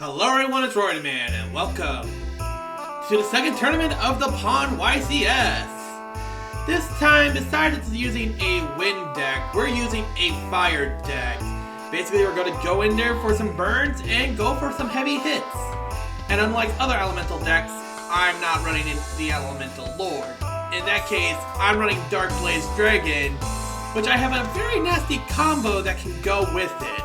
Hello everyone, it's Roidman, and welcome to the second tournament of the Pond YCS. This time, besides using a wind deck, we're using a fire deck. Basically, we're going to go in there for some burns and go for some heavy hits. And unlike other elemental decks, I'm not running in the elemental lord. In that case, I'm running Dark Blaze Dragon, which I have a very nasty combo that can go with it.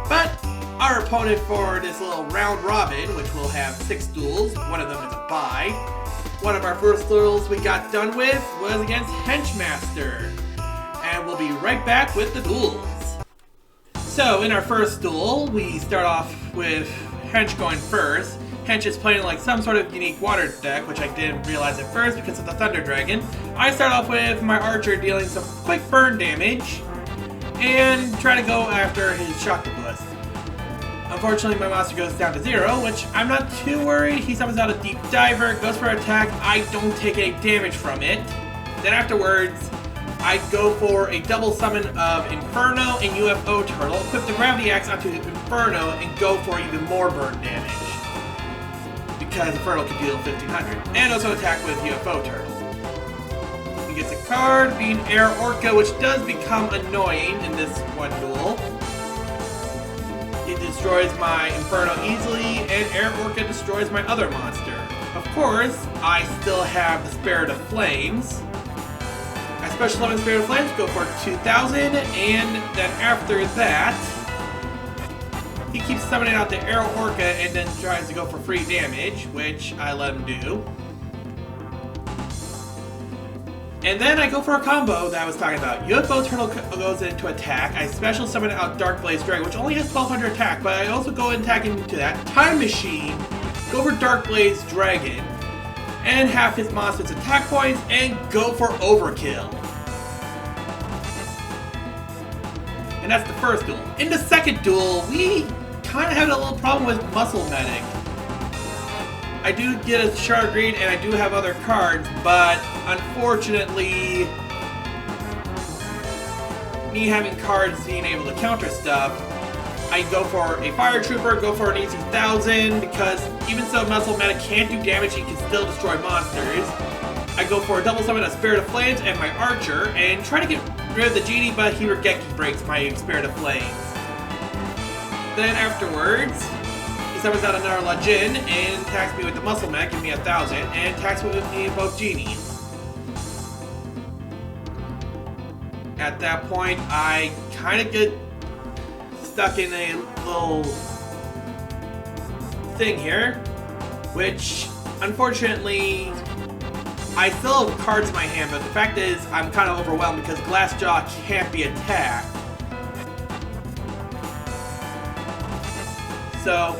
But our opponent for this little round robin, which will have 6 duels, one of them is a bye. One of our first duels we got done with was against Henchmaster. And we'll be right back with the duels. So in our first duel, we start off with Hench going first. Hench is playing like some sort of unique water deck, which I didn't realize at first because of the Thunder Dragon. I start off with my archer dealing some quick burn damage and try to go after his Shockabus. Unfortunately, my monster goes down to 0, which I'm not too worried. He summons out a Deep Diver, goes for an attack. I don't take any damage from it. Then afterwards, I go for a double summon of Inferno and UFO Turtle, equip the Gravity Axe onto Inferno, and go for even more burn damage. Because Inferno can deal 1500. And also attack with UFO Turtle. He gets a card, being Air Orca, which does become annoying in this one duel. It destroys my Inferno easily, and Air Orca destroys my other monster. Of course, I still have the Spirit of Flames. I special summon Spirit of Flames, go for 2000, and then after that, he keeps summoning out the Air Orca and then tries to go for free damage, which I let him do. And then I go for a combo that I was talking about. UFO Turtle goes into attack. I special summon out Dark Blaze Dragon, which only has 1200 attack, but I also go attack into that. Time Machine, go for Dark Blaze Dragon, and have his monster's attack points, and go for Overkill. And that's the first duel. In the second duel, we kind of had a little problem with Muscle Medic. I do get a Shard Green and I do have other cards, but unfortunately, me having cards being able to counter stuff, I go for a Fire Trooper, go for an easy 1000, because even so Muscle Medic can't do damage, he can still destroy monsters. I go for a double summon of Spirit of Flames and my Archer, and try to get rid of the Genie, but he Regeki breaks my Spirit of Flames. Then afterwards, he summons out another Lajin and attacks me with the Muscle Mech, give me 1000, and attacks with me both Genies. At that point, I kind of get stuck in a little thing here, which unfortunately, I still have cards in my hand, but the fact is, I'm kind of overwhelmed because Glassjaw can't be attacked. So,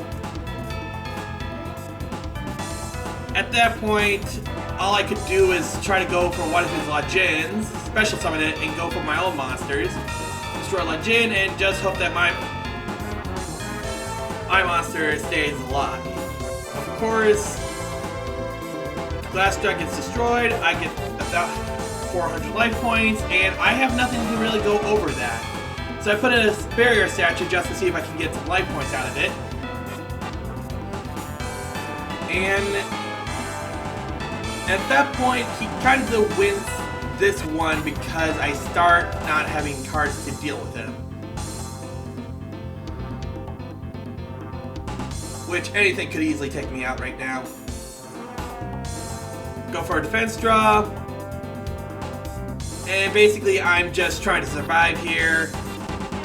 at that point, all I could do is try to go for one of his Lajins, special summon it, and go for my own monsters. Destroy Lajin, and just hope that my monster stays alive. Of course, Glassjaw gets destroyed, I get about 400 life points, and I have nothing to really go over that. So I put in a barrier statue just to see if I can get some life points out of it. And at that point, he kind of wins this one because I start not having cards to deal with him. Which anything could easily take me out right now. Go for a defense draw. And basically, I'm just trying to survive here.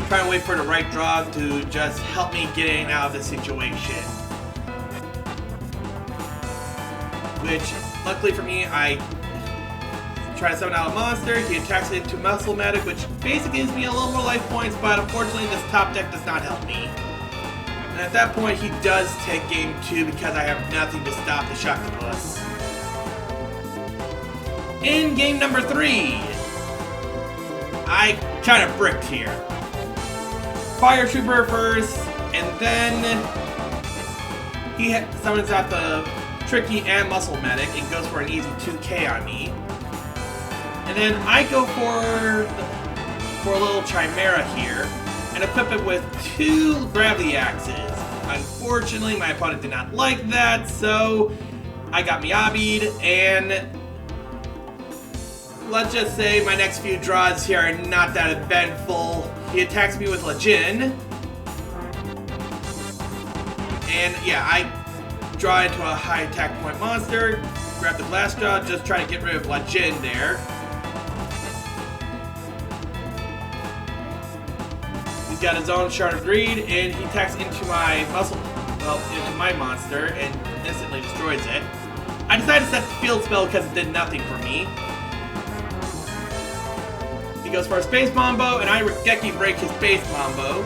Trying to wait for the right draw to just help me getting out of this situation. Which, luckily for me, I try to summon out a monster, he attacks it into Muscle Medic, which basically gives me a little more life points, but unfortunately this top deck does not help me. And at that point, he does take game 2 because I have nothing to stop the Shockabus. In game number 3, I kind of bricked here. Fire Trooper first, and then he summons out the Tricky and Muscle Medic and goes for an easy 2k on me. And then I go for a little Chimera here and equip it with 2 Gravity Axes. Unfortunately, my opponent did not like that, so I got Miyabi'd, and let's just say my next few draws here are not that eventful. He attacks me with Lejin, and yeah, I draw into a high attack point monster, grab the glass jaw, just try to get rid of Lejin there. He's got his own Shard of Greed, and he attacks into my into my monster and instantly destroys it. I decided to set the field spell because it did nothing for me. He goes for a Space Mambo, and I Regeki break his Space Mambo.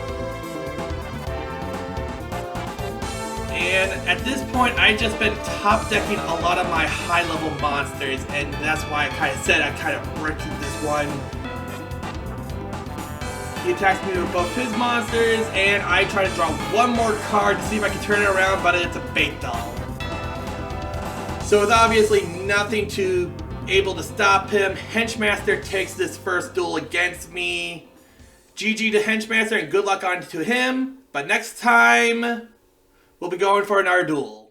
And at this point, I've just been top decking a lot of my high-level monsters, and that's why I kind of said I kind of wrecked this one. He attacks me with both his monsters, and I try to draw one more card to see if I can turn it around, but it's a bait doll. So with obviously nothing to able to stop him, Henchmaster takes this first duel against me. GG to Henchmaster and good luck on to him, but next time we'll be going for another duel.